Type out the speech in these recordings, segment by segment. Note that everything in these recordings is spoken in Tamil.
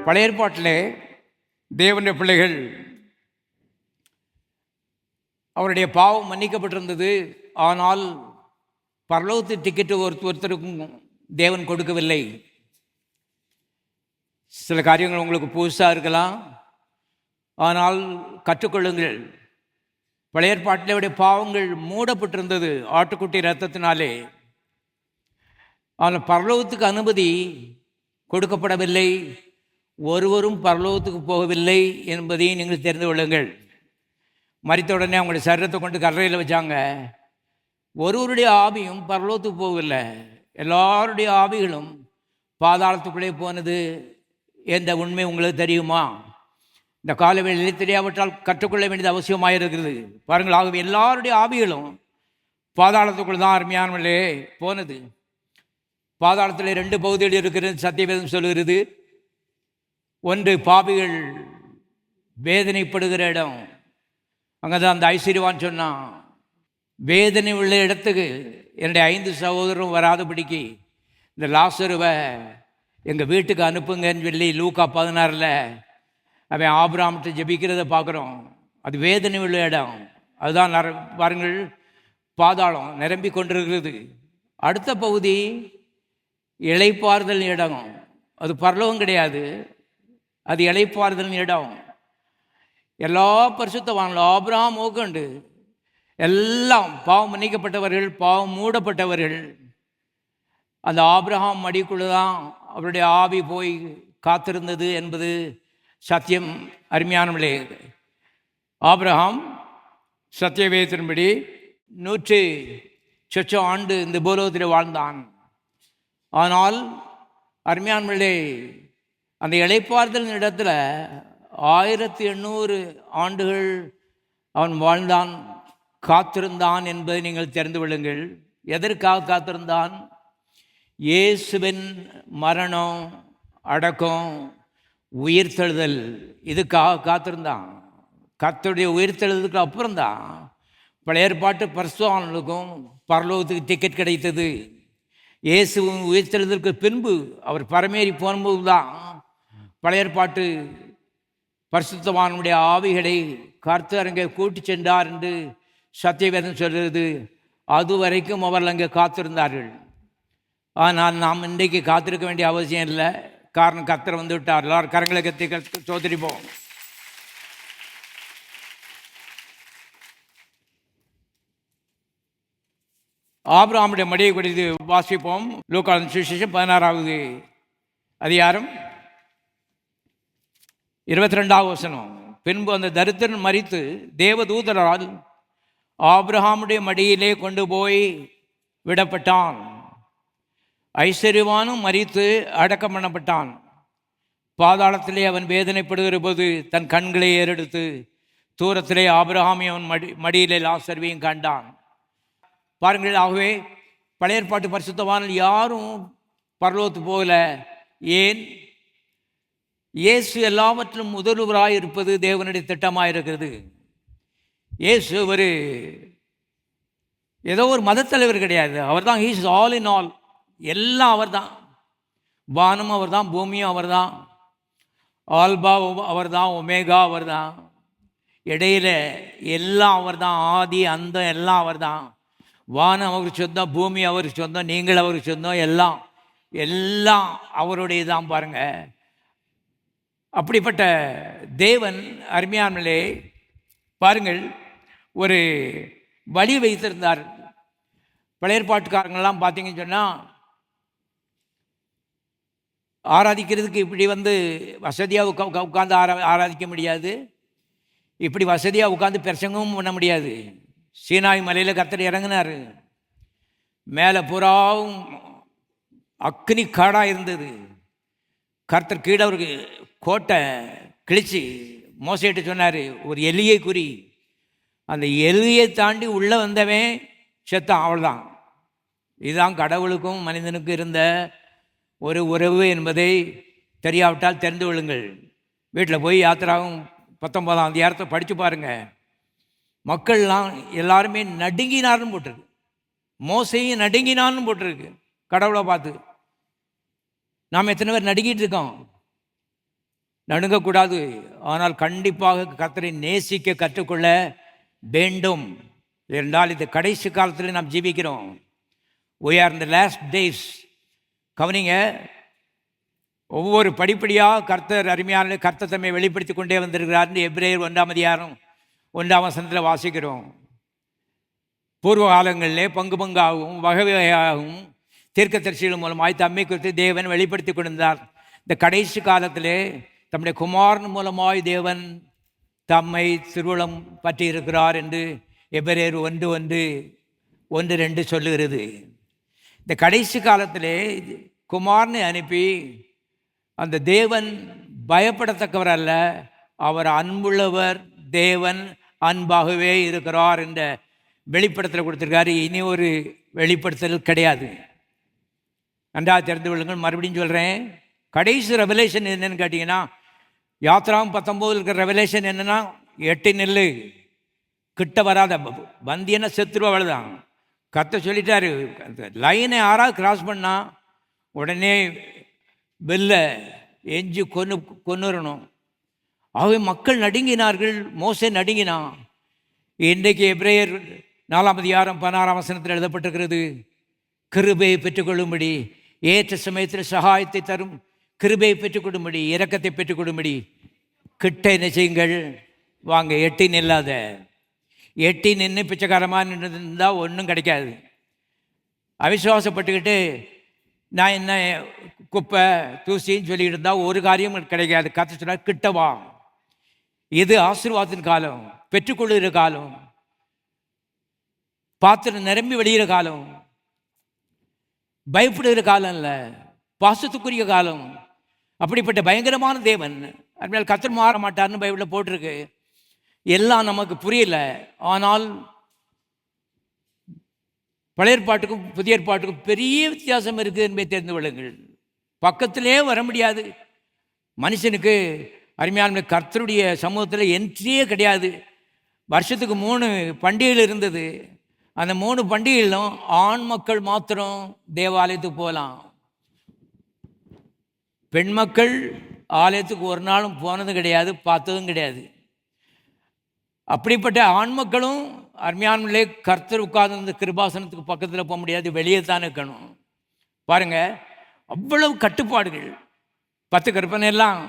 பழைய ஏற்பாட்டிலே தேவனுடைய பிள்ளைகள் அவருடைய பாவம் மன்னிக்கப்பட்டிருந்தது. ஆனால் பரலோகத்து டிக்கெட்டு ஒருத்தருக்கும் தேவன் கொடுக்கவில்லை. சில காரியங்கள் உங்களுக்கு புதுசாக இருக்கலாம், ஆனால் கற்றுக்கொள்ளுங்கள். பழைய ஏற்பாட்டிலே அவருடைய பாவங்கள் மூடப்பட்டிருந்தது ஆட்டுக்குட்டி இரத்தத்தினாலே. ஆனால் பரலோகத்துக்கு அனுமதி கொடுக்கப்படவில்லை. ஒருவரும் பரலோகத்துக்கு போகவில்லை என்பதையும் நீங்கள் தெரிந்து கொள்ளுங்கள். மரித்த உடனே அவங்களுடைய சரீரத்தை கொண்டு கல்லறையில் வச்சாங்க. ஒருவருடைய ஆவியும் பரலோகத்துக்கு போகவில்லை. எல்லாருடைய ஆவிகளும் பாதாளத்துக்குள்ளே போனது என்ற உண்மை உங்களுக்கு தெரியுமா? இந்த காலவேளையில் தெரியாவிட்டால் கற்றுக்கொள்ள வேண்டியது அவசியமாக இருக்கிறது. பாருங்கள், ஆகவே எல்லாருடைய ஆவிகளும் பாதாளத்துக்குள் தான் அருமையானவர்களே போனது. பாதாளத்தில் 2 பகுதிகள் இருக்கிறது சத்தியவேதம் சொல்லுகிறது. ஒன்று பாவிகள் வேதனைப்படுகிற இடம். அங்கே தான் அந்த ஐஸ்வர்யவான் சொன்னான், வேதனை உள்ள இடத்துக்கு என்னுடைய 5 சகோதரரும் வராதபடிக்கு இந்த லாசருவை எங்கள் வீட்டுக்கு அனுப்புங்கன்னு சொல்லி லூக்கா 16 அவன் ஆபிரகாம்கிட்ட ஜெபிக்கிறத பார்க்குறோம். அது வேதனை உள்ள இடம். அதுதான் பாருங்கள், பாதாளம் நிரம்பி கொண்டிருக்கிறது. அடுத்த பகுதி இளைப்பாறுதல் இடம். அது பரலோகம் கிடையாது, அது இளைப்பாறுதல் இடம். எல்லா பரிசுத்தவான்களும் ஆபிரகாம் ஓக்கண்டு எல்லாம் பாவம் மன்னிக்கப்பட்டவர்கள், பாவம் மூடப்பட்டவர்கள். அந்த ஆபிரகாம் மடிக்குள்ளே தான் அவருடைய ஆவி போய் காத்திருந்தது என்பது சத்தியம். அருமையானவர்களே, ஆபிரகாம் சத்தியவேதத்தின்படி 100 ஆண்டு இந்த பூலோகத்தில் வாழ்ந்தான். ஆனால் அருமையானவர்களே, அந்த இளைப்பாறுதல் இடத்துல 1800 ஆண்டுகள் அவன் வாழ்ந்தான், காத்திருந்தான் என்பதை நீங்கள் தெரிந்து கொள்ளுங்கள். எதற்காக காத்திருந்தான்? இயேசுவின் மரணம், அடக்கம், உயிர்த்தெழுதல், இதுக்காக காத்திருந்தான். கர்த்தருடைய உயிர்த்தெழுதலுக்கு அப்புறம்தான் பழைய ஏற்பாட்டு பரிசுத்தவான்களுக்கும் பரலோகத்துக்கு டிக்கெட் கிடைத்தது. இயேசுவின் உயிர்த்தெழுதலுக்கு பின்பு அவர் பரமேறி போகும்போது தான் பழைய ஏற்பாட்டு பரிசுத்தவானுடைய ஆவிகளை கர்த்தர் அங்கே கூட்டி சென்றார் என்று சத்தியவேதம் சொல்கிறது. அது வரைக்கும் அவர்கள் அங்கே காத்திருந்தார்கள். ஆனால் நாம் இன்றைக்கு காத்திருக்க வேண்டிய அவசியம் இல்லை. காரணம், கர்த்தர் வந்து விட்டார். எல்லாரும் கரங்களை கத்தி சோதரிப்போம். ஆபிரகாமுடைய மடியை குறித்து வாசிப்போம். லூக்கா சுவிசேஷம் 16வது அதிகாரம் 22வது வசனம். பின்பு அந்த தரித்திரன் மரித்து தேவதூதரால் ஆபிரகாமுடைய மடியிலே கொண்டு போய் விடப்பட்டான். ஐஸ்வர்யவானும் மரித்து அடக்கம் பண்ணப்பட்டான். பாதாளத்திலே அவன் வேதனைப்படுகிற போது தன் கண்களை ஏறெடுத்து தூரத்திலே ஆபிரகாமையும் அவன் மடியிலே லாசருவையும் கண்டான். பாருங்கள், ஆகவே பழைய ஏற்பாட்டு பரிசுத்தவான்கள் யாரும் பரலோகத்துக்கு போகல. ஏன்? இயேசு எல்லாவற்றும் முதல்வராக இருப்பது தேவனுடைய திட்டமாக இருக்கிறது. இயேசு ஏதோ ஒரு மதத்தலைவர் கிடையாது. அவர் தான் ஹீஸ் ஆல் இன் ஆல். எல்லாம் அவர் தான். வானம் அவர் தான், பூமியும் அவர் தான், ஆல்பா அவர் தான், ஒமேகா அவர் தான், இடையில எல்லாம் அவர் தான், ஆதி அந்தம் எல்லாம் அவர் தான். வானம் அவருக்கு சொந்தம், பூமி அவருக்கு சொந்தம், நீங்கள் அவருக்கு சொந்தம், எல்லாம் எல்லாம் அவருடைய தான். பாருங்க, அப்படிப்பட்ட தேவன் அருமையானே, பாருங்கள், ஒரு வழி வைத்திருந்தார். பழைய ஏற்பாட்டுக்காரங்கெல்லாம் பார்த்தீங்கன்னு சொன்னால் ஆராதிக்கிறதுக்கு இப்படி வசதியாக உட்காந்து ஆராதிக்க முடியாது. இப்படி வசதியாக உட்காந்து பிரசங்கமும் பண்ண முடியாது. சீனாய் மலையில் கர்த்தர் இறங்கினார். மேலே புறாவும் அக்னி காடாக இருந்தது. கர்த்தர் கீழே ஒரு கோட்டை கிழிச்சு மோசையிட்டு சொன்னார், ஒரு எலியை குறி. அந்த எலியை தாண்டி உள்ளே வந்தவன் செத்தான். அவ்வளோதான். இதுதான் கடவுளுக்கும் மனிதனுக்கும் இருந்த ஒரு உறவு என்பதை தெரியாவிட்டால் தெரிந்து கொள்ளுங்கள். வீட்டில் போய் யாத்திராவும் 19ஆம் அதிகாரத்தை படித்து பாருங்கள். மக்கள்லாம் எல்லாருமே நடுங்கினார்னு போட்டிருக்கு. மோசையும் நடுங்கினான்னு போட்டிருக்கு. கடவுளை பார்த்து நாம் எத்தனை பேர் நடுங்கிட்டு இருக்கோம்? நடுங்கக்கூடாது. ஆனால் கண்டிப்பாக கர்த்தரை நேசிக்க கற்றுக்கொள்ள வேண்டும். என்றால் இந்த கடைசி காலத்தில் நாம் ஜீவிக்கிறோம். we are in the last days. கவனிங்க, ஒவ்வொரு படிப்படியாக கர்த்தர் அருமையான கர்த்தர் தம்மை வெளிப்படுத்தி கொண்டே வந்திருக்கிறார். எபிரேயர் 1ஆம் அதிகாரம் 1ஆம் வசனத்தில் வாசிக்கிறோம். பூர்வ காலங்களிலே பங்கு பங்காகவும் வகை வகையாகவும் தீர்க்கதரிசிகள் மூலமாய் தம்மை குறித்து தேவன் வெளிப்படுத்தி கொண்டிருந்தார். இந்த கடைசி காலத்திலே தம்முடைய குமாரன் மூலமாய் தேவன் தம்மை திருவுளம் பற்றி இருக்கிறார் என்று எபிரேயர் 1:1-2 சொல்லுகிறது. இந்த கடைசி காலத்திலே குமாரனை அனுப்பி அந்த தேவன் பயப்படத்தக்கவர் அல்ல, அவர் அன்புள்ளவர், தேவன் அன்பாகவே இருக்கிறார் என்ற வெளிப்படுத்தல் கொடுத்துருக்காரு. இனி ஒரு வெளிப்படுத்தல் கிடையாது. நன்றாக தெரிந்து கொள்ளுங்கள். மறுபடியும் சொல்கிறேன், கடைசி ரெவலேஷன் என்னன்னு கேட்டிங்கன்னா, யாத்ராம் 19 இருக்கிற ரெவலேஷன் என்னென்னா, 8 நெல் கிட்ட வராத வந்தியன்னா செத்துருவா அவ்வளோதான். கர்த்தர் சொல்லிட்டாரு, லைனை யாராவது கிராஸ் பண்ணால் உடனே வெல்ல எஞ்சி கொன்னுறணும். ஆகவே மக்கள் நடுங்கினார்கள், மோசே நடுங்கினான். இன்றைக்கு எபிரேயர் 4ஆம் அதிகாரம் 16ஆம் வசனத்தில் எழுதப்பட்டிருக்கிறது, கிருபையை பெற்றுக்கொள்ளும்படி, ஏற்ற சமயத்தில் சகாயத்தை தரும் கிருபையை பெற்றுக்கொள்ளும்படி, இரக்கத்தை பெற்றுக்கொள்ளும்படி கிட்ட என்ன செய்யுங்கள், வாங்க. எட்டி நில்லாத. எட்டி நின்று பிச்சைக்காரமாக நின்று இருந்தால் ஒன்றும் கிடைக்காது. அவிசுவாசப்பட்டுக்கிட்டு நான் என்ன குப்பை தூசின்னு சொல்லிக்கிட்டு இருந்தால் ஒரு காரியமும் கிடைக்காது. கர்த்தர் சொன்னார், கிட்ட வா. இது ஆசீர்வாதத்தின் காலம், பெற்றுக்கொள்ளுகிற காலம், பாத்திரம் நிரம்பி வெளியிற காலம், பயப்படுகிற காலம் இல்லை, பாசத்துக்குரிய காலம். அப்படிப்பட்ட பயங்கரமான தேவன். அதுமாதிரி கர்த்தர் மாற மாட்டார்னு பைபிளில் போட்டிருக்கு. எல்லாம் நமக்கு புரியல. ஆனால் பழைய ஏற்பாட்டுக்கும் புதிய ஏற்பாட்டுக்கும் பெரிய வித்தியாசம் இருக்குது என்பதை தெரிந்து கொள்ளுங்கள். பக்கத்திலே வர முடியாது மனுஷனுக்கு. அருமையான கர்த்தருடைய சமூகத்தில் என்ட்ரியே கிடையாது. வருஷத்துக்கு 3 பண்டிகைகள் இருந்தது. அந்த 3 பண்டிகைகளும் ஆண் மக்கள் மாத்திரம் தேவாலயத்துக்கு போகலாம். பெண் மக்கள் ஆலயத்துக்கு ஒரு நாளும் போனதும் கிடையாது, பார்த்ததும் கிடையாது. அப்படிப்பட்ட ஆண் மக்களும் அருமையானே கர்த்தர் உட்கார்ந்து இந்த கிருபாசனத்துக்கு பக்கத்தில் போக முடியாது, வெளியே தான் இருக்கணும். பாருங்கள், அவ்வளவு கட்டுப்பாடுகள். 10 கற்பனையெல்லாம்,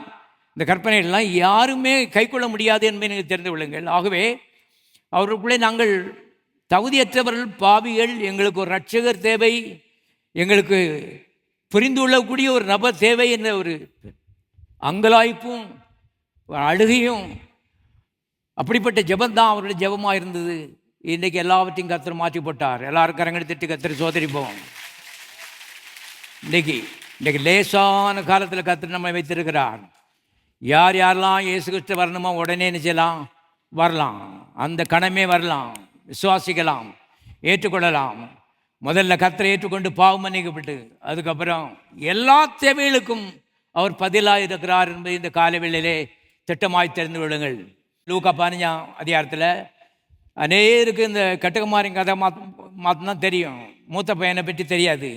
இந்த கற்பனைகள்லாம் யாருமே கை கொள்ள முடியாது என்பதை நீங்கள் தெரிந்து கொள்ளுங்கள். ஆகவே அவர்களுக்குள்ளே நாங்கள் தகுதியற்றவர்கள், பாவிகள், எங்களுக்கு ஒரு இரட்சகர் தேவை, எங்களுக்கு புரிந்து கொள்ளக்கூடிய ஒரு நபர் தேவை என்ற ஒரு அங்கலாய்ப்பும் அழுகையும், அப்படிப்பட்ட ஜெபந்தான் அவருடைய ஜெபமாக இருந்தது. இன்றைக்கு எல்லாவற்றையும் கர்த்தர் மாற்றி போட்டார். எல்லாரும் கரங்களை தட்டி கர்த்தர் சோதரிப்போம். இன்றைக்கு லேசான காலத்தில் கர்த்தர் நம்மை வைத்திருக்கிறார். யார் யாரெல்லாம் இயேசு கிறிஸ்து வரணுமோ உடனே நிச்சயலாம் வரலாம், அந்த கணமே வரலாம், விசுவாசிக்கலாம், ஏற்றுக்கொள்ளலாம். முதல்ல கர்த்தரை ஏற்றுக்கொண்டு பாவம் மன்னிக்கப்பட்டு அதுக்கப்புறம் எல்லா தேவைகளுக்கும் அவர் பதிலாக இருக்கிறார் என்பதை இந்த காலவேளையிலே திட்டமாய் தெரிந்து கொள்ளுங்கள். லூக்கா 15ஆம் அதிகாரத்தில் அநேருக்கு இந்த கட்டுக்குமாரின் கதை மாத்தான் தெரியும், மூத்த பையனை பற்றி தெரியாது.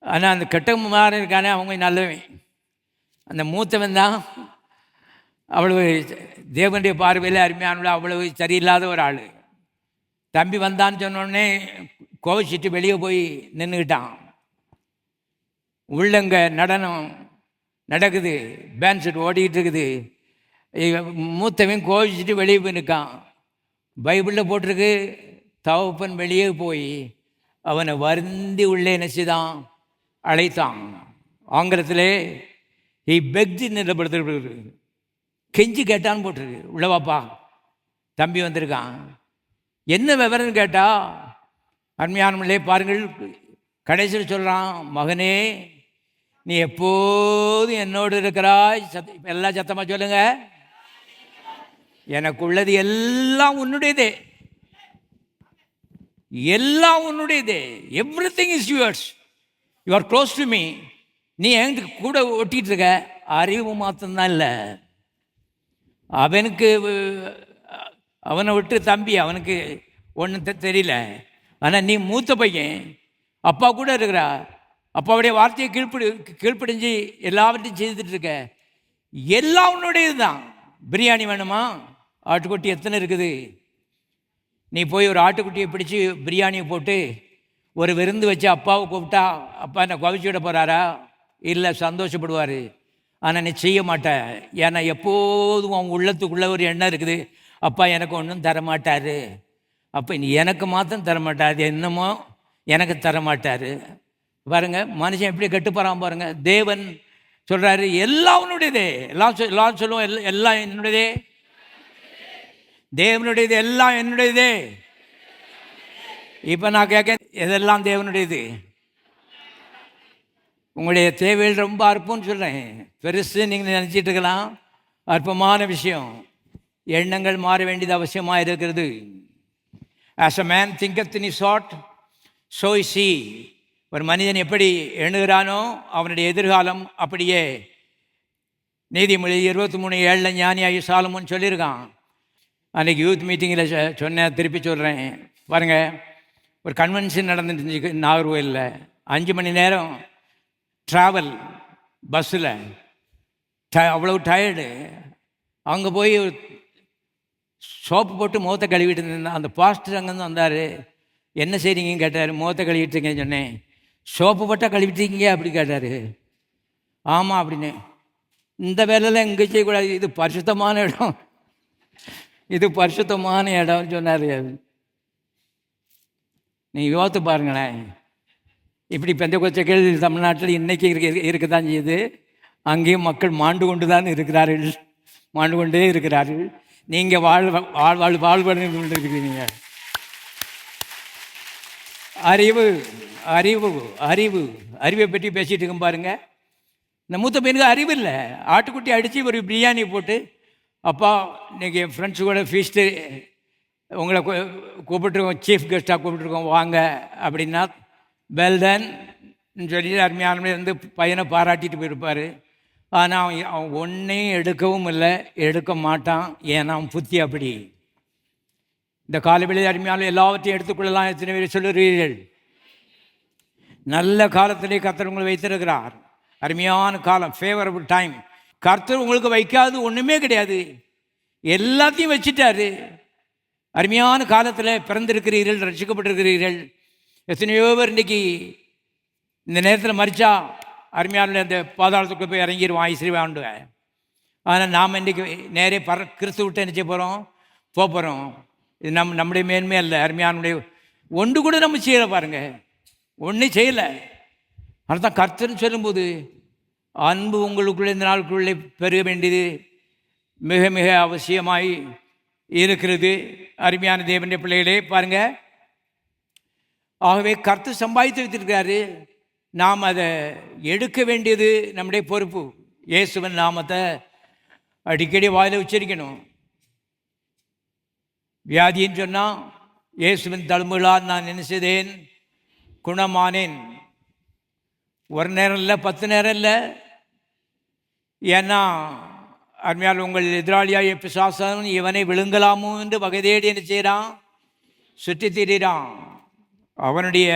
ஆனால் அந்த கட்டுக்குமாரன் இருக்கானே அவங்க நல்லவன். அந்த மூத்தவன் தான் அவ்வளவு தேவனுடைய பார்வையில் அருமையானவள அவ்வளவு சரியில்லாத ஒரு ஆள். தம்பி வந்தான்னு சொன்னோடனே கோவிச்சிட்டு வெளியே போய் நின்றுக்கிட்டான். உள்ளங்க நடனம் நடக்குது, பேண்ட் செட் ஓடிக்கிட்டு இருக்குது. மூத்தவன் கோவிச்சிட்டு வெளியே போய் நிற்கான். பைபிளில் போட்டிருக்கு, தகப்பன் வெளியே போய் அவனை வருந்தி உள்ளே நினச்சிதான் அழைத்தான். ஆங்கிலத்திலே ஹி பெக்ட் நிலப்படுத்த கெஞ்சி கேட்டான்னு போட்டிருக்கு. உள்ளவாப்பா, தம்பி வந்திருக்கான், என்ன விவரம்னு கேட்டால் அருமையானவர்களே பாருங்கள், கடைசியில் சொல்கிறான், மகனே நீ எப்போதும் என்னோடு இருக்கிறாய். எல்லாம் சத்தமாக சொல்லுங்க, எனக்குள்ளது எல்லாம் உன்னுடையதே, எல்லாம் உன்னுடையதே. Everything is yours, you are close to me. நீ என்கிட்ட கூட ஒட்டிகிட்டு இருக்க. அறிவு மாத்திரம்தான் இல்லை, அவனுக்கு அவனை விட்டு தம்பி அவனுக்கு ஒன்றும் தெரியல. ஆனால் நீ மூத்த பையன், அப்பா கூட இருக்கிறா, அப்பாவுடைய வார்த்தையை கீழ்ப்படிஞ்சு எல்லாவற்றையும் செய்துட்டு இருக்க. எல்லாம் உன்னுடையது தான். பிரியாணி வேணுமா? ஆட்டுக்குட்டி எத்தனை இருக்குது? நீ போய் ஒரு ஆட்டுக்குட்டியை பிடிச்சி பிரியாணியை போட்டு ஒரு விருந்து வச்சு அப்பாவை கூப்பிட்டா அப்பா என்னை குவிச்சு விட போகிறாரா? இல்லை, சந்தோஷப்படுவார். ஆனால் நீ செய்ய மாட்ட. ஏன்னா எப்போதும் அவன் உள்ளத்துக்குள்ளே ஒரு எண்ணம் இருக்குது, அப்பா எனக்கு ஒன்றும் தரமாட்டார். அப்போ எனக்கு மாத்திரம் தரமாட்டார், என்னமோ எனக்கு தரமாட்டார். பாருங்கள் மனுஷன் எப்படி கட்டுப்போகிறான் பாருங்கள். தேவன் சொல்கிறாரு எல்லாம் உன்னுடையதே. எல்லாம் சொல்லுவோம், எல்லாம் என்னுடையதே. தேவனுடையது எல்லாம் என்னுடையதே. இப்போ நான் கேட்க, எதெல்லாம் தேவனுடையது? உங்களுடைய தேவைகள் ரொம்ப அற்பம்னு சொல்கிறேன். பெருசு நீங்கள் நினச்சிட்டு இருக்கலாம், அற்பமான விஷயம். எண்ணங்கள் மாற வேண்டியது அவசியமாக இருக்கிறது. As a man thinketh in his heart, so is he. ஒரு மனிதன் எப்படி எண்ணுகிறானோ அவனுடைய எதிர்காலம் அப்படியே. நீதிமொழி 23:7 ஞானியாகி சாலமோன் சொல்லியிருக்கான். அன்றைக்கி யூத் மீட்டிங்கில் சொன்னேன், திருப்பி சொல்கிறேன். பாருங்கள், ஒரு கன்வென்ஷன் நடந்துட்டு நாகர்கோவிலில் 5 மணி நேரம் ட்ராவல் பஸ்ஸில். அவ்வளோ டயர்டு. அங்கே போய் சோப்பு போட்டு முகத்தை கழுவிட்டு இருந்தேன். அந்த பாஸ்டர் அங்கேருந்து வந்தார். என்ன செய்றீங்கன்னு கேட்டார். முகத்தை கழுவிட்டு இருக்கேன்னு சொன்னேன். சோப்பு போட்டால் கழுவிட்டீங்க அப்படி கேட்டார். ஆமாம் அப்படின்னு. இந்த வேலையில் இங்கே செய்யக்கூடாது, இது பரிசுத்தமான இடம், இது பரிசுத்தமான இடம்னு சொன்னார். நீங்கள் யோசித்து பாருங்களேன். இப்படி பெந்தெக்கோஸ்தே கேள்வி தமிழ்நாட்டில் இன்றைக்கி இருக்க தான் செய்யுது. அங்கேயும் மக்கள் மாண்டு கொண்டு தான் இருக்கிறார்கள், மாண்டு கொண்டே இருக்கிறார்கள். நீங்கள் வாழ்வடைந்து கொண்டு இருக்கிறீங்க. அறிவு அறிவு அறிவு அறிவை பற்றி பேசிகிட்டு இருக்கோம் பாருங்கள். இந்த மூத்த பையனுக்கு அறிவு இல்லை. ஆட்டுக்குட்டி அடித்து ஒரு பிரியாணி போட்டு, அப்பா இன்றைக்கி என் ஃப்ரெண்ட்ஸு கூட ஃபீஸ்ட்டு உங்களை கூப்பிட்டுருக்கோம், சீஃப் கெஸ்ட்டாக கூப்பிட்டுருக்கோம் வாங்க அப்படின்னா, வெல்டன் சொல்லி அருமையான இருந்து பையனை பாராட்டிட்டு போயிருப்பார். ஆனால் அவன் ஒன்றையும் எடுக்கவும் இல்லை, எடுக்க மாட்டான். ஏன்னா அவன் புத்தி அப்படி. இந்த காலவெளியில் அருமையான எல்லாவற்றையும் எடுத்துக்கொள்ளலாம் எத்தனை பேர் சொல்லுகிறீர்கள்? நல்ல காலத்திலே கர்த்தர் உங்களை வைத்திருக்கிறார். அருமையான காலம், ஃபேவரபிள் டைம். கர்த்தர் உங்களுக்கு வைக்காது ஒன்றுமே கிடையாது, எல்லாத்தையும் வச்சுட்டாரு. அருமையான காலத்தில் பிறந்திருக்கிறீர்கள், ரட்சிக்கப்பட்டிருக்கிறீர்கள். எத்தனையோ பேர் இன்றைக்கி இந்த நேரத்தில் மறிச்சா அருமையான அந்த பாதாளத்துக்குள்ளே போய் இறங்கிடுவோம், ஐஸ்வர்யவாண்டுவேன். ஆனால் நாம் இன்றைக்கி நேரே கிறிஸ்து விட்டு என்ன செய்ய போகிறோம்? போகிறோம். இது நம்முடைய மேன்மை அல்ல. அருமையானுடைய ஒன்று கூட நம்ம செய்யலை பாருங்கள், ஒன்றும் செய்யலை. அதுதான் கர்த்தர்னு சொல்லும்போது அன்பு உங்களுக்குள்ளே இந்த நாளுக்குள்ளே பெருக வேண்டியது மிக மிக அவசியமாய் இருக்கிறது. அருமையான தேவனுடைய பிள்ளைகளே பாருங்கள். ஆகவே கர்த்தர் சம்பாதித்து வைத்திருக்கிறாரு, நாம் அதை எடுக்க வேண்டியது நம்முடைய பொறுப்பு. இயேசுவின் நாமத்தை அடிக்கடி வாயில உச்சரிக்கணும். வியாதின்னு சொன்னால் இயேசுவின் தழும்புகளால் நான் என்ன செய்தேன்? குணமானேன். ஒரு நேரம் இல்லை, 10 நேரம் இல்லை. ஏன்னா அருமையால் உங்கள் எதிராளியாகிய பிசாசன் இவனை விழுங்கலாமோ என்று வகை தேடி என்ன செய்கிறான்? சுற்றி திரிகிறான். அவனுடைய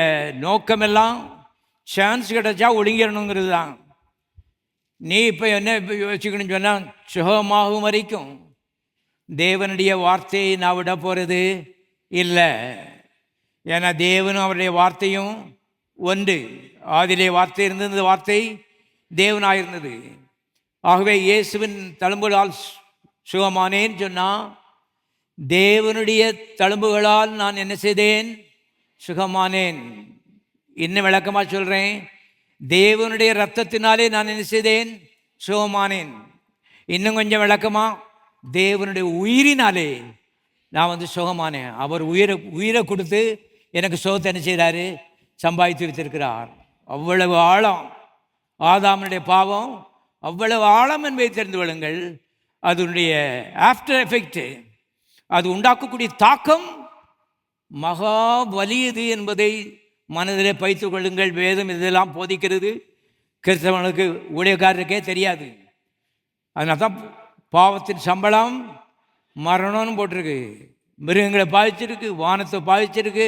நோக்கமெல்லாம் சான்ஸ் கிடைச்சா ஒழுங்கிடணுங்கிறது தான். நீ இப்போ என்ன யோசிக்கணும்னு சொன்னால், சுகமாகும் வரைக்கும் தேவனுடைய வார்த்தையை நான் விட போகிறது இல்லை. ஏன்னா தேவனும் அவருடைய வார்த்தையும் ஒன்று. ஆதிலே வார்த்தை இருந்தது, இந்த வார்த்தை தேவனாக இருந்தது. ஆகவே இயேசுவின் தழும்புகளால் சுகமானேன்னு சொன்னால், தேவனுடைய தழும்புகளால் நான் என்ன செய்தேன்? சுகமானேன். இன்னும் விளக்கமாக சொல்கிறேன், தேவனுடைய இரத்தத்தினாலே நான் என்ன செய்தேன்? சுகமானேன். இன்னும் கொஞ்சம் விளக்கமாக, தேவனுடைய உயிரினாலே நான் சுகமானேன். அவர் உயிரை கொடுத்து எனக்கு சுகத்தை என்ன செய்கிறாரு? சம்பாதித்து வைத்திருக்கிறார். அவ்வளவு ஆழம் ஆதாமனுடைய பாவம், அவ்வளவு ஆழம் என்பதை தெரிந்து கொள்ளுங்கள். அதனுடைய ஆஃப்டர் எஃபெக்ட், அது உண்டாக்கக்கூடிய தாக்கம் மகா வலியது என்பதை மனதில் பைத்து கொள்ளுங்கள். வேதம் இதெல்லாம் போதிக்கிறது, கிறிஸ்தவனுக்கு ஊழியக்காரருக்கே தெரியாது. அதனால தான் பாவத்தின் சம்பளம் மரணம்னு போட்டிருக்கு. மிருகங்களை பாதிச்சிருக்கு, வானத்தை பாதிச்சிருக்கு.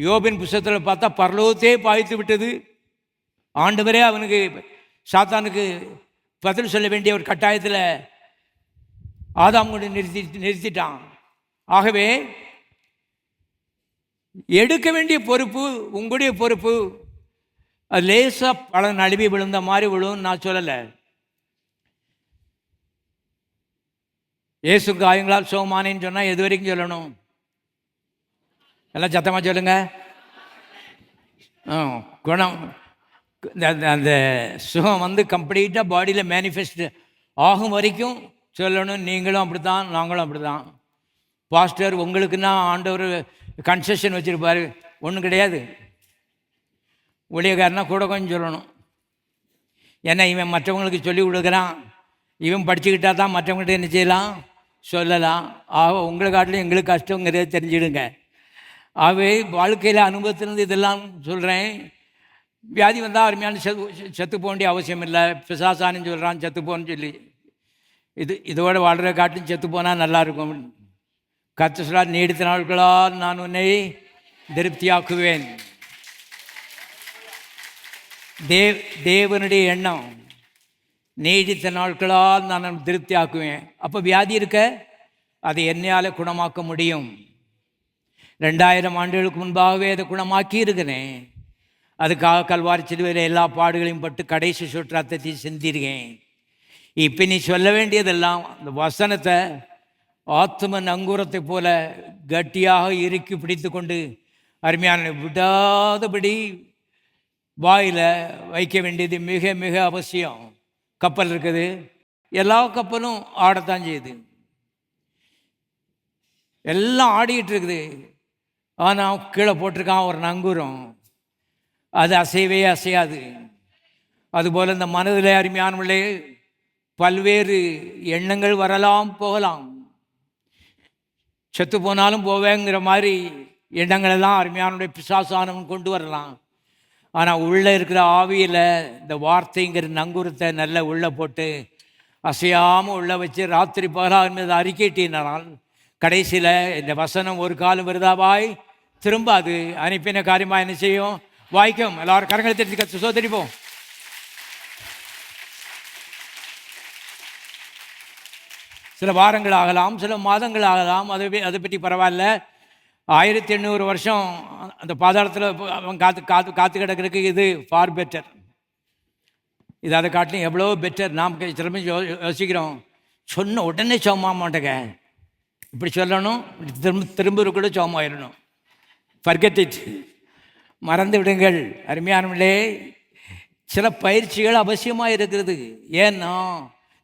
யோபின் புஸ்தகத்தில் பார்த்தா பரலோகத்தையே பாதித்து விட்டது. ஆண்டவரே அவனுக்கு சாத்தானுக்கு பதில் சொல்ல வேண்டிய ஒரு கட்டாயத்தில் ஆதாம் கொண்டு நிறுத்திட்டான். ஆகவே எடுக்க வேண்டிய பொறுப்பு உங்களுடைய பொறுப்பு. அது லேசாக பல நழுவி விழுந்த மாதிரி விழும் நான் சொல்லலை. இயேசு காயங்களால் சுகமானேன்னு சொன்னால் எது வரைக்கும் சொல்லணும்? எல்லாம் சத்தமாக சொல்லுங்க. குணம் அந்த சுகம் வந்து கம்ப்ளீட்டாக பாடியில் மேனிஃபெஸ்ட் ஆகும் வரைக்கும் சொல்லணும். நீங்களும் அப்படி தான், நாங்களும் அப்படி தான். பாஸ்டர் உங்களுக்குன்னா ஆண்டவர் கன்செஷன் வச்சுருப்பார், ஒன்றும் கிடையாது. ஊழியக்காரனா கூட கொஞ்சம் சொல்லணும். ஏன்னா இவன் மற்றவங்களுக்கு சொல்லி கொடுக்குறான், இவன் படிச்சுக்கிட்டா தான் மற்றவங்கள்ட்ட என்ன செய்யலாம், சொல்லலாம். ஆக உங்களை காட்டிலும் எங்களுக்கு கஷ்டங்கிறத தெரிஞ்சுடுங்க. ஆகவே வாழ்க்கையில் அனுபவத்திலிருந்து இதெல்லாம் சொல்கிறேன். வியாதி வந்தால் அருமையான செத்து போக வேண்டிய அவசியம் இல்லை. பிசாசானு சொல்கிறான் செத்து போன்னு சொல்லி, இதோட வாழ்கிற காட்டிலும் செத்து போனால் நல்லாயிருக்கும். கர்த்தர் சொல்றார், நீடித்த நாட்களால் நான் உன்னை திருப்தியாக்குவேன். தேவனுடைய எண்ணம், நீடித்த நாட்களால் நான் திருப்தி ஆக்குவேன். அப்போ வியாதி இருக்க அதை என்னையால் குணமாக்க முடியும். 2000 ஆண்டுகளுக்கு முன்பாகவே அதை குணமாக்கி இருக்கிறேன். அதுக்காக கல்வாரி சிலுவையில் எல்லா பாடுகளையும் பட்டு கடைசி சொட்டு ரத்தத்தையும் சிந்திருக்கேன். இப்போ நீ சொல்ல வேண்டியதெல்லாம் அந்த வசனத்தை ஆத்தும நங்கூரத்தை போல கட்டியாக இறுக்கி பிடித்து கொண்டு அருமையான விடாதபடி வாயில் வைக்க வேண்டியது மிக மிக அவசியம். கப்பல் இருக்குது, எல்லா கப்பலும் ஆடத்தான் செய்யுது, எல்லாம் ஆடிக்கிட்டு இருக்குது. ஆனால் கீழே போட்டிருக்கான் ஒரு நங்கூரம், அது அசையவே அசையாது. அதுபோல் இந்த மனதில் அருமையானவர்களே பல்வேறு எண்ணங்கள் வரலாம் போகலாம். செத்து போனாலும் போவேங்கிற மாதிரி எண்ணங்களெல்லாம் அருமையானுடைய பிசாசானவன் கொண்டு வரலாம். ஆனால் உள்ளே இருக்கிற ஆவியில் இந்த வார்த்தைங்கிற நங்குரத்தை நல்லா உள்ளே போட்டு அசையாமல் உள்ளே வச்சு ராத்திரி பகலாக மீது அறிக்கையிட்டினால் கடைசியில் இந்த வசனம் ஒரு காலம் வருதாவாய் திரும்ப அது அனுப்பின காரியமாக என்ன செய்யும், வாய்க்கும். எல்லாரும் கரங்களை தெரிஞ்சு சோதரிப்போம். சில வாரங்கள் ஆகலாம், சில மாதங்கள் ஆகலாம், அதை பற்றி பரவாயில்ல. 1800 வருஷம் அந்த பாதாளத்தில் அவன் காத்து கிடக்கிறதுக்கு இது ஃபார் பெட்டர். இது அதை காட்டிலும் எவ்வளோ பெட்டர். நாம் திரும்ப யோசிக்கிறோம், சொன்ன உடனே சோமா மாட்டேங்க, இப்படி சொல்லணும், திரும்ப கூட சோமாயிடணும். ஃபர்கெட் இட், மறந்து விடுங்கள். அருமையானவர்களே, சில பயிற்சிகள் அவசியமாக இருக்கிறது. ஏன்னா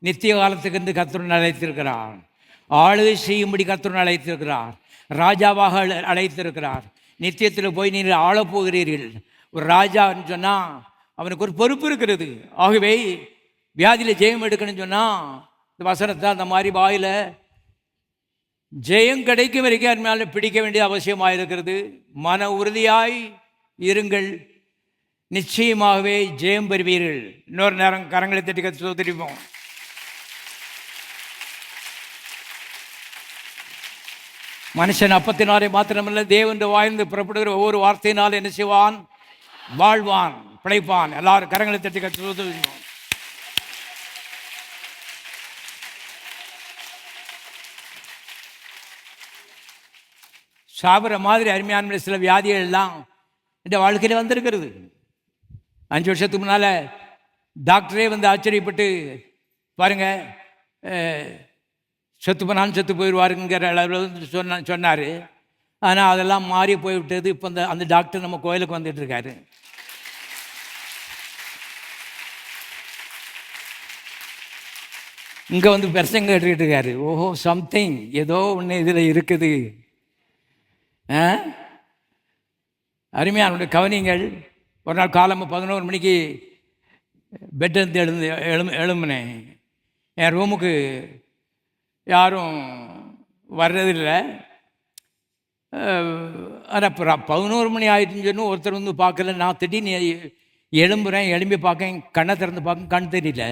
நித்திய காலத்துக்கு என்று கர்த்தர் அழைத்திருக்கிறார், ஆளுகை செய்யும்படி கர்த்தர் அழைத்திருக்கிறார், ராஜாவாக அழைத்திருக்கிறார். நித்தியத்தில் போய் நீங்கள் ஆளப்போகிறீர்கள். ஒரு ராஜான்னு சொன்னால் அவனுக்கு ஒரு பொறுப்பு இருக்கிறது. ஆகவே வியாதியில் ஜெயம் எடுக்கணும்னு சொன்னால் இந்த வசனத்தை அந்த மாதிரி வாயில் ஜெயம் கிடைக்கும் வரைக்கும் அருமையால பிடிக்க வேண்டிய அவசியமாக இருக்கிறது. மன உறுதியாய் இருங்கள், நிச்சயமாகவே ஜெயம் பெறுவீர்கள். இன்னொரு நேரம் கரங்களை தட்டி சோதரிப்போம். மனுஷன் அப்பத்தினாலே மாத்திரமல்ல, தேவன் வாய்ந்து புறப்படுகிற ஒவ்வொரு வார்த்தையினால் என்ன செய்வான், வாழ்வான், பிழைப்பான். எல்லாரும் கரங்களை தட்டி சோதரிப்போம். சாப்பிட்ற மாதிரி அருமையான சில வியாதிகள் எல்லாம் இந்த வாழ்க்கையில் வந்திருக்கிறது. 5 வருஷத்துக்கு முன்னால் டாக்டரே வந்து ஆச்சரியப்பட்டு பாருங்க, செத்து போனாலும் செத்து போயிடுவாருங்கிற அளவில் சொன்னார். ஆனால் அதெல்லாம் மாறி போய்விட்டது. இப்போ அந்த டாக்டர் நம்ம கோயிலுக்கு வந்துட்டு இருக்காரு. இங்கே வந்து பிரசங்க கேட்டுக்கிட்டு இருக்காரு. ஓஹோ, சம்திங் ஏதோ ஒன்று இதில் இருக்குது. அருமையானுடைய கவனிங்கள். ஒரு நாள் காலம் 11 மணிக்கு பெட்டிருந்து எழும்பினேன். என் ரூமுக்கு யாரும் வர்றதில்லை. ஆனால் அப்புறம் 11 மணி ஆகிட்டுன்னு சொல்லி ஒருத்தர் வந்து பார்க்கல. நான் திடீர்னு எழும்புறேன், எழும்பி பார்க்க, கண்ணை திறந்து பார்க்க கண் தெரியல.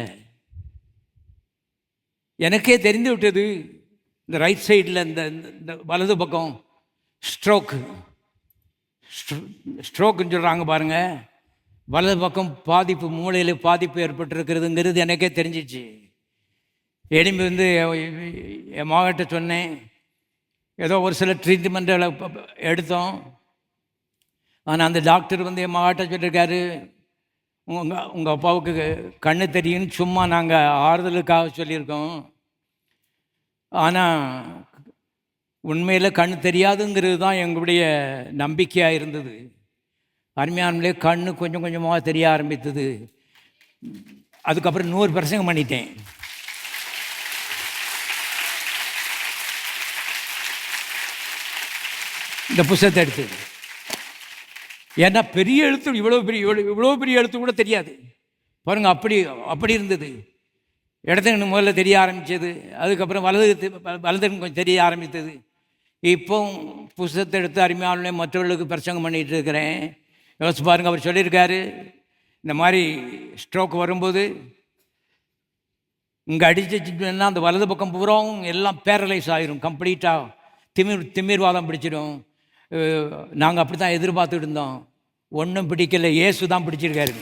எனக்கே தெரிந்து விட்டது, இந்த ரைட் சைடில் இந்த வலது பக்கம் ஸ்ட்ரோக்குன்னு சொல்கிறாங்க பாருங்கள். வலது பக்கம் பாதிப்பு, மூளையில் பாதிப்பு ஏற்பட்டிருக்கிறதுங்கிறது எனக்கே தெரிஞ்சிச்சு. எலும்பி வந்து என் மகட்ட சொன்னேன். ஏதோ ஒரு சில ட்ரீட்மெண்ட்டுகளை எடுத்தோம். ஆனால் அந்த டாக்டர் வந்து என் மகட்ட சொல்லியிருக்காரு, உங்கள் அப்பாவுக்கு கண்ணு தெரியும்னு சும்மா நாங்கள் ஆறுதலுக்காக சொல்லியிருக்கோம். ஆனால் உண்மையில் கண் தெரியாதுங்கிறது தான் எங்களுடைய நம்பிக்கையாக இருந்தது. அருமையானே கண்ணு கொஞ்சம் கொஞ்சமாக தெரிய ஆரம்பித்தது. அதுக்கப்புறம் 100 பிரசங்கம் பண்ணிட்டேன். இந்த புத்தகத்தை எடுத்து. ஏன்னா பெரிய எழுத்து, இவ்வளோ பெரிய எழுத்து கூட தெரியாது பாருங்கள். அப்படி இருந்தது. இடத்துக்கு முதல்ல தெரிய ஆரம்பித்தது. அதுக்கப்புறம் வலதுக்கு கொஞ்சம் தெரிய ஆரம்பித்தது. இப்போ புத்தகத்தை எடுத்து அருமையானே மற்றவர்களுக்கு பிரசங்கம் பண்ணிகிட்டு இருக்கிறேன். யோசிச்சு பாருங்கள். அவர் சொல்லியிருக்காரு, இந்த மாதிரி ஸ்ட்ரோக் வரும்போது இங்கே அடிச்சுன்னா அந்த வலது பக்கம் பூராவும் எல்லாம் பேரலைஸ் ஆகிரும், கம்ப்ளீட்டாக திமிர்வாதம் பிடிச்சிடும். நாங்கள் அப்படி தான் எதிர்பார்த்துட்டு இருந்தோம். ஒன்றும் பிடிக்கல, இயேசு தான் பிடிச்சிருக்காரு.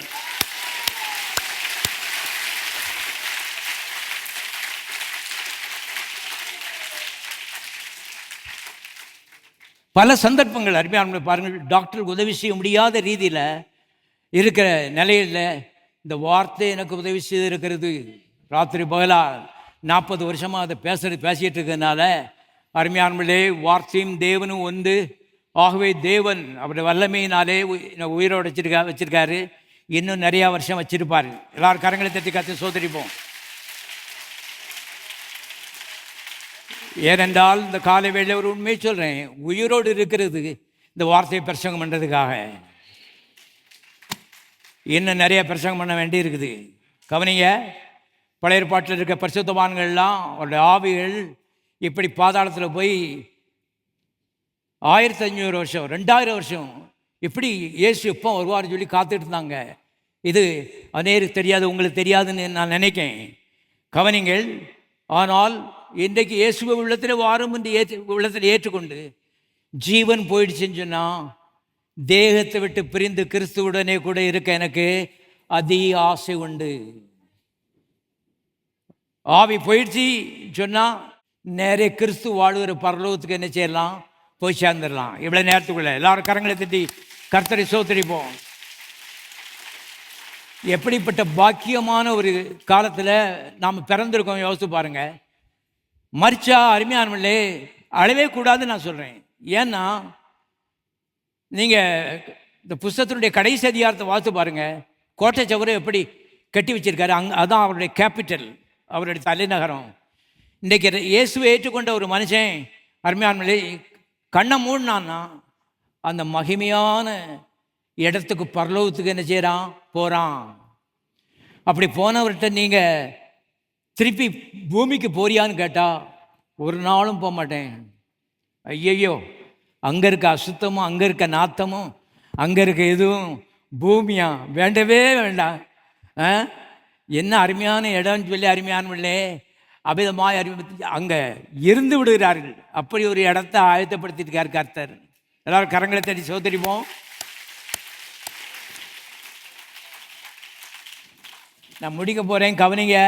பல சந்தர்ப்பங்கள் அருமையான பாருங்கள், டாக்டருக்கு உதவி செய்ய முடியாத ரீதியில் இருக்கிற நிலையில் இந்த வார்த்தை எனக்கு உதவி செய்து இருக்கிறது. ராத்திரி பகலா 40 வருஷமாக அதை பேசிகிட்டு இருக்கிறதுனால அருமையானவர்களே, வார்த்தையும் தேவனும் ஒன்று. ஆகவே தேவன் அவருடைய வல்லமையினாலே உயிரோடு வச்சிருக்காரு. இன்னும் நிறையா வருஷம் வச்சிருப்பார். எல்லாரும் கரங்களை தட்டி கற்று சோதரிப்போம். ஏனென்றால் இந்த காலை வேளை ஒரு உண்மையை சொல்கிறேன், உயிரோடு இருக்கிறது இந்த வார்த்தையை பிரசங்கம் பண்ணுறதுக்காக. இன்னும் நிறைய பிரசங்கம் பண்ண வேண்டி இருக்குது. கவனிங்க, பழைய ஏற்பாட்டில் இருக்க பரிசுத்தவான்கள்லாம் அவருடைய ஆவிகள் இப்படி பாதாளத்தில் போய் 1500 வருஷம் 2000 வருஷம் இப்படி இயேசு எப்போ வருவார்னு சொல்லி காத்துட்டு இருந்தாங்க. இது அநேருக்கு தெரியாது, உங்களுக்கு தெரியாதுன்னு நான் நினைக்கிறேன். கவனிங்கள். ஆனால் இன்றைக்கு இயேசுவை உள்ளத்தில் வாரும் என்று உள்ளத்தில் ஏற்றுக்கொண்டு ஜீவன் போயிடுச்சுன்னு சொன்னால், தேகத்தை விட்டு பிரிந்து கிறிஸ்துவுடனே கூட இருக்க எனக்கு அதிக ஆசை உண்டு. ஆவி போயிடுச்சு சொன்னால் நேரே கிறிஸ்து வாழ்கிற பரலோகத்துக்கு என்ன செய்யலாம், போய் சேர்ந்துடலாம். இவ்வளோ நேரத்துக்குள்ள எல்லாரும் கரங்களை தட்டி கர்த்தரை சோதரிப்போம். எப்படிப்பட்ட பாக்கியமான ஒரு காலத்தில் நாம் பிறந்திருக்கோம் யோசித்து பாருங்கள். மரிச்சா அருமையானவர்களே அழவே கூடாதுன்னு நான் சொல்கிறேன். ஏன்னா நீங்கள் இந்த புஸ்தகத்தினுடைய கடைசி அதிகாரத்தை வாசித்து பாருங்கள். கோட்டை சவரை எப்படி கட்டி வச்சிருக்காரு. அதான் அவருடைய கேபிட்டல், அவருடைய தலைநகரம். இன்றைக்கி இயேசுவை ஏற்றுக்கொண்ட ஒரு மனுஷன் அருமையானவர்களே கண்ணை மூடினான்னா அந்த மகிமையான இடத்துக்கு பரலோகத்துக்கு என்ன செய்கிறான், போகிறான். அப்படி போனவர்கிட்ட நீங்கள் திருப்பி பூமிக்கு போறியான்னு கேட்டால் ஒரு நாளும் போக மாட்டேன். ஐயையோ, அங்கே இருக்க அசுத்தமும் அங்கே இருக்க நாத்தமும் அங்கே இருக்க எதுவும் பூமியா வேண்டவே வேண்டாம். என்ன அருமையான இடம்னு சொல்லி அருமையானவர்களே அபிதமாய் அங்கே இருந்து விடுகிறார்கள். அப்படி ஒரு இடத்தை ஆயத்தப்படுத்தியிருக்கார் கர்த்தர். எல்லாரும் கரங்களை தட்டி சோதரிப்போம். நான் முடிக்க போகிறேன். கவனிங்க.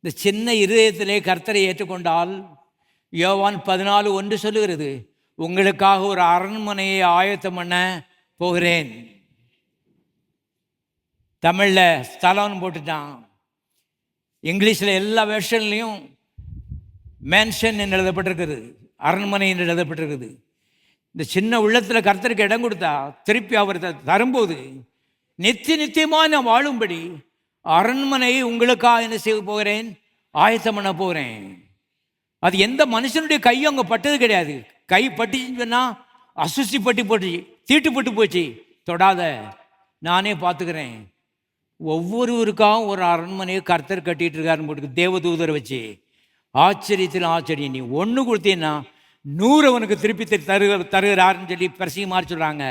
இந்த சின்ன இருதயத்திலே கர்த்தரை ஏற்றுக்கொண்டால் யோவான் 14:1 சொல்லுகிறது, உங்களுக்காக ஒரு அரண்மனையை ஆயத்தம் பண்ண போகிறேன். தமிழில் ஸ்தலம்னு போட்டுட்டான். இங்கிலீஷில் எல்லா வெர்ஷன்லையும் மேன்ஷன் என்று எழுதப்பட்டிருக்குது, அரண்மனை என்று எழுதப்பட்டிருக்குது. இந்த சின்ன உள்ளத்தில் கர்த்தருக்கு இடம் கொடுத்தா திருப்பி அவர் தரும்போது நித்தியமாக நான் வாழும்படி அரண்மனையை உங்களுக்காக என்ன செய்ய போகிறேன், ஆயத்தம் பண்ண போகிறேன். அது எந்த மனுஷனுடைய கையும் அங்கே பட்டது கிடையாது. கை பட்டுச்சுன்னு சொன்னால் அசுசி பட்டு போச்சு, தீட்டுப்பட்டு போச்சு. தொடாத, நானே பார்த்துக்கிறேன். ஒவ்வொருவருக்காகவும் ஒரு அரண்மனையை கர்த்தர் கட்டிகிட்டு இருக்காருன்னு போட்டு தேவதூதரை வச்சு ஆச்சரியத்தில் ஆச்சரியம். நீ ஒன்று கொடுத்தீங்கன்னா 100 அவனுக்கு திருப்பி தருகிறார்னு சொல்லி பிரசியமாக சொல்கிறாங்க.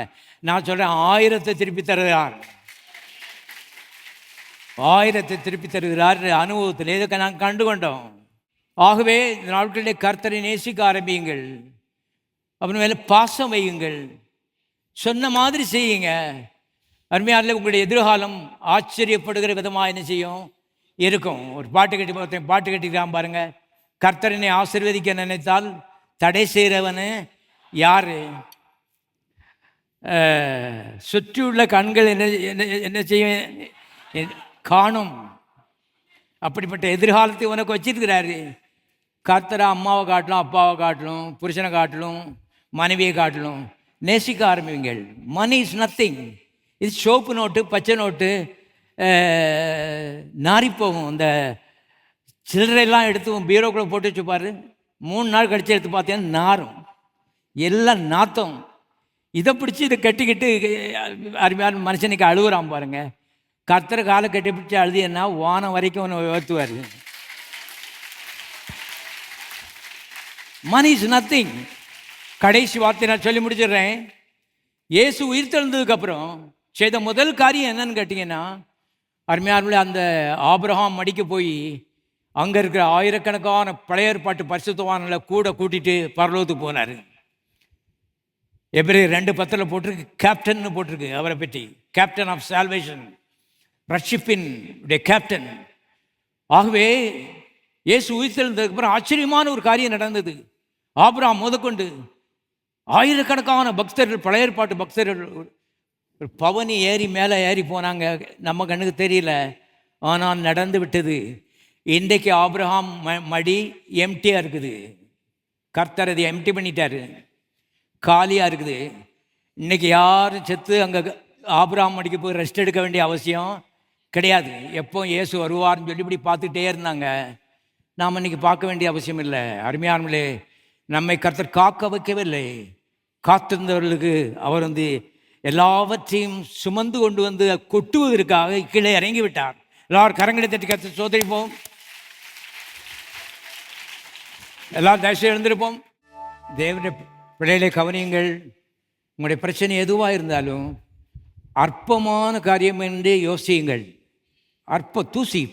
நான் சொல்கிறேன் 1000 திருப்பி தருகிறார். 1000 திருப்பி தருகிறார் அனுபவத்தில் இதுக்கு நாங்கள் கண்டு கொண்டோம். ஆகவே இந்த நாட்களிலே கர்த்தரை நேசிக்க ஆரம்பியுங்கள். அவன் மேலே பாசம் வையுங்கள். சொன்ன மாதிரி செய்யுங்க. அருமையான உங்களுடைய எதிர்காலம் ஆச்சரியப்படுகிற விதமாக என்ன செய்யும் இருக்கும். ஒரு பாட்டு கட்டி பார்த்தேன், பாட்டு கட்டிக்கிறான் பாருங்க. கர்த்தரனை ஆசீர்வதிக்க நினைத்தால் தடை செய்கிறவனு யார்? சுற்றியுள்ள கண்கள் என்ன என்ன செய்யும் காணும். அப்படிப்பட்ட எதிர்காலத்தை உனக்கு வச்சிருக்கிறாரு. கர்த்தரை அம்மாவை காட்டிலும், அப்பாவை காட்டிலும், புருஷனை காட்டிலும், மனைவியை காட்டிலும் நேசிக்க ஆரம்பிங்கள். Money is nothing. இது சோப்பு நோட்டு, பச்சை நோட்டு நாரிப்போகும். அந்த சில்லறையெல்லாம் எடுத்து பீரோக்குள்ளே போட்டு வச்சுப்பார். 3 நாள் கழிச்சு எடுத்து பார்த்தீங்கன்னா நாரும், எல்லாம் நாத்தம். இதை பிடிச்சி இதை கட்டிக்கிட்டு அருமையான மனுஷனுக்கு அழுகுறான் பாருங்க. கர்த்தரை காலை கட்டி பிடிச்சி அழுதியன்னா வானம் வரைக்கும் ஒன்று உயர்த்துவார். Money is nothing. கடைசி வார்த்தை நான் சொல்லி முடிச்சிடுறேன். இயேசு உயிர் தெழுந்ததுக்கப்புறம் செய்த முதல் காரியம் என்னன்னு கேட்டிங்கன்னா, அருமையானவர்களே, அந்த ஆபிரகாம் மடிக்க போய் அங்கே இருக்கிற ஆயிரக்கணக்கான பழைய ஏற்பாட்டு பரிசுத்தவான்களை கூட கூட்டிகிட்டு பரலோகத்துக்கு போனார். எபிரேயர் 2:10 போட்டிருக்கு, கேப்டன் போட்டிருக்கு அவரை பற்றி. கேப்டன் ஆஃப் சால்வேஷன், ரட்சிப்பின் கேப்டன். ஆகவே இயேசு உயிர் தெழுந்ததுக்கு அப்புறம் ஆச்சரியமான ஒரு காரியம் நடந்தது. ஆபிரகாம் முதற்கொண்டு ஆயிரக்கணக்கான பக்தர்கள், பழைய ஏற்பாட்டு பக்தர்கள் பவனி ஏறி மேலே ஏறி போனாங்க. நம்ம கண்ணுக்கு தெரியல, ஆனால் நடந்து விட்டது. இன்றைக்கு ஆபிரகாம் மடி எம்டியாக இருக்குது. கர்த்தர் அதை எம்டி பண்ணிட்டாரு, காலியாக இருக்குது. இன்றைக்கி யாரும் செத்து அங்கே ஆபிரகாம் மடிக்கு போய் ரெஸ்ட் எடுக்க வேண்டிய அவசியம் கிடையாது. எப்போ இயேசு வருவார்னு சொல்லி இப்படி பார்த்துக்கிட்டே இருந்தாங்க. நாம் இன்றைக்கி பார்க்க வேண்டிய அவசியம் இல்லை. அருமையானவர்களே, நம்மை கர்த்தர் காக்க வைக்கவில்லை. காத்திருந்தவர்களுக்கு அவர் எல்லாவற்றையும் சுமந்து கொண்டு வந்து கொட்டுவதற்காக கீழே இறங்கி விட்டார். எல்லாரும் கரங்களை தட்டி கர்த்தர் சோதரிப்போம். எல்லாரும் தயவுசெய்து எழுந்திருப்போம். தேவனுடைய பிள்ளைகளை கவனியுங்கள். உங்களுடைய பிரச்சனை எதுவாக இருந்தாலும் அற்பமான காரியம் என்று யோசியுங்கள். அற்ப தூசி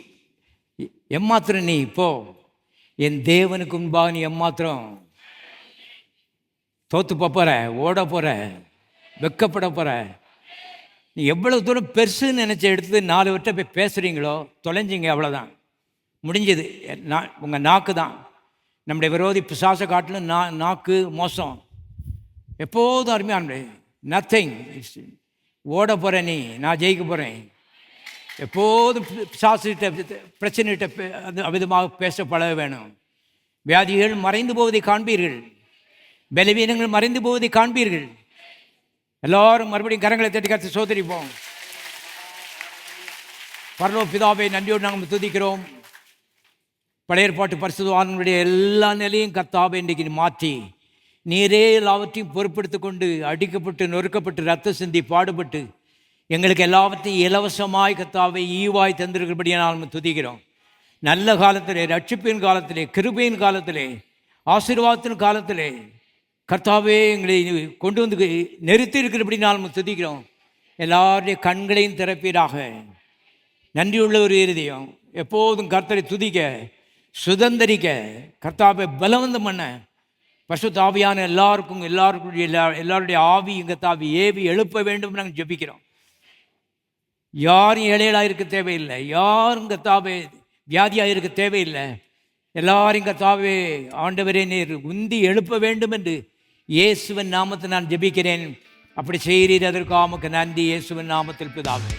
எம்மாத்திரம். நீ இப்போ என் தேவனுக்கு முன்பாக நீ எம்மாத்திரம் தோற்று போகிற, ஓட போகிற, வெக்கப்பட போகிற. நீ எவ்வளோ தூரம் பெருசுன்னு நினச்சி எடுத்து 4 வட்ட போய் பேசுகிறீங்களோ தொலைஞ்சிங்க, அவ்வளோதான், முடிஞ்சது. உங்கள் நாக்கு தான் நம்முடைய விரோதி. பிசாசை காட்டிலும் நாக்கு மோசம். எப்போதும் அருமையான நத்திங். ஓட போகிறேன், நீ நான் ஜெயிக்க போகிறேன். எப்போதும் பிசாசுகிட்ட பிரச்சனைகிட்ட அவிதமாக பேச பழக வேணும். வியாதிகள் மறைந்து போவதை காண்பீர்கள், பலவீனங்கள் மறைந்து போவதை காண்பீர்கள். எல்லாரும் மறுபடியும் கரங்களை தட்டி கர்த்தரை சோதரிப்போம். பரலோக பிதாவை நன்றியோடு நாங்கள் துதிக்கிறோம். பழைய ஏற்பாட்டு பரிசுத்தவான்களுடைய எல்லா நிலையும் கர்த்தாவை இன்றைக்கு மாற்றி நீரே எல்லாவற்றையும் பொறுப்பெடுத்து கொண்டு அடிக்கப்பட்டு நொறுக்கப்பட்டு ரத்தம் சிந்தி பாடுபட்டு எங்களுக்கு எல்லாவற்றையும் இலவசமாய் கர்த்தாவை ஈவாய் தந்திருக்கிறபடியாக நாம் துதிக்கிறோம். நல்ல காலத்திலே, ரட்சிப்பின் காலத்திலே, கிருபையின் காலத்திலே, ஆசீர்வாதத்தின் காலத்திலே கர்த்தாவே எங்களை கொண்டு வந்து நிறுத்தி இருக்கிறபடி நாம் துதிக்கிறோம். எல்லாருடைய கண்களையும் திறப்பீராக. நன்றியுள்ள ஒரு இருதயம் எப்போதும் கர்த்தரை துதிக்க, சுதந்திரிக்க, கர்த்தாவை பலவந்தம் பண்ண பரிசுத்த ஆவியான எல்லாருடைய ஆவி கர்த்தாவை ஏவி எழுப்ப வேண்டும் நாங்கள் ஜெபிக்கிறோம். யாரும் ஏழைகளாக இருக்க தேவையில்லை, யாரும் கர்த்தாவே வியாதியாக இருக்க தேவையில்லை. எல்லாரையும் கர்த்தாவே ஆண்டவரே நீர் உந்தி எழுப்ப வேண்டும் என்று இயேசுவின் நாமத்தில் நான் ஜெபிக்கிறேன். அப்படி செய்கிறீர், அதற்கு ஆமக்கு நன்றி. இயேசுவின் நாமத்தில் பிதாவே.